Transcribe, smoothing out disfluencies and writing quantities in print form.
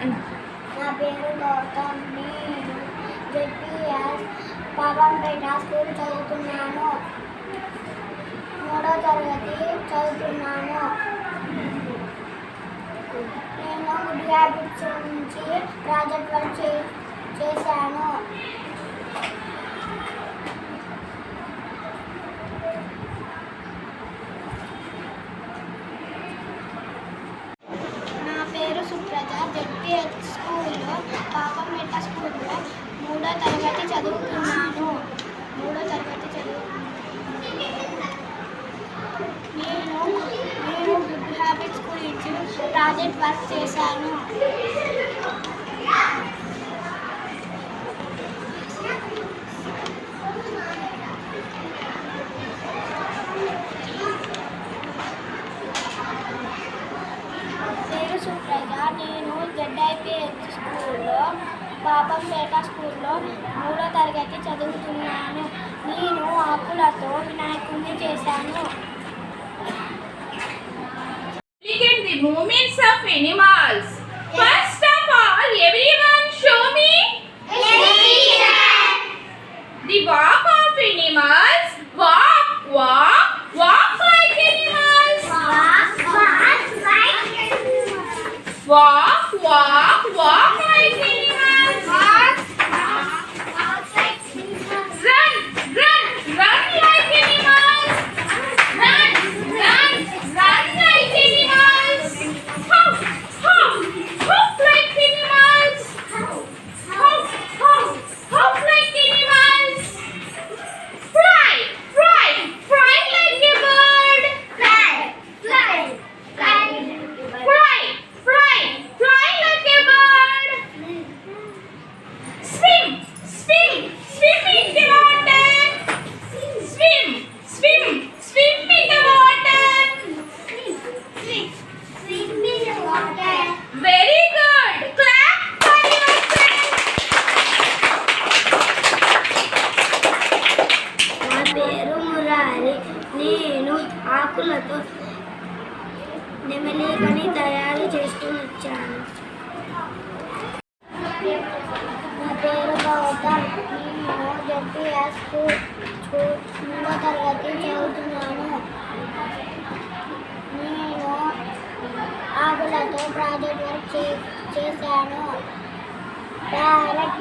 నా పేరు గౌతమ్. నేను జెడ్పీఎస్ పాపంపేట స్కూల్ చదువుతున్నాను. 3వ తరగతి చదువుతున్నాను. నేను గుడ్ హ్యాబిట్స్ నుంచి ప్రాజెక్ట్ వర్క్ చేశాను. నా పేరు సుప్రజ. జెడ్పీఎస్ స్కూల్లో పాపంపేట స్కూల్లో 3వ తరగతి చదువుతున్నాను. నేను గుడ్ హ్యాబిట్స్ గురించి ప్రాజెక్ట్ వర్క్ చేశాను. పేరు సుప్రజ. నేను జెడ్ఐపిహెచ్ స్కూల్లో పాపంపేట స్కూల్లో 3వ తరగతి చదువుతున్నాను. నేను ఆకులతో వినాయకుడిని చేశాను. Look at the movements of animals. First of all, everyone show me the walk of animals. Walk, walk, walk like animals. Walk, walk, walk like animals. Run, run, run like animals. Run, run, run like animals. Hop, hop, hop like animals. Hop, hop, hop like animals. Fly, fly, fly like a bird. Fly, fly, fly, fly, fly, fly like a bird. Swim, swim, swim in the water. Swim, swim, swim in the water. Very good. Clap for yourself. నా పేరు మురారి. నేను ఆకులతో నెమలికని తయారు చేసుకుని వచ్చాను. నా పేరు గౌతమ్. నేను జెడ్పీఎస్ స్కూల్ 3వ తరగతి చదువుతున్నాను. నేను ఆకులతో ప్రాజెక్ట్ వర్క్ చేశాను. ప్యారెట్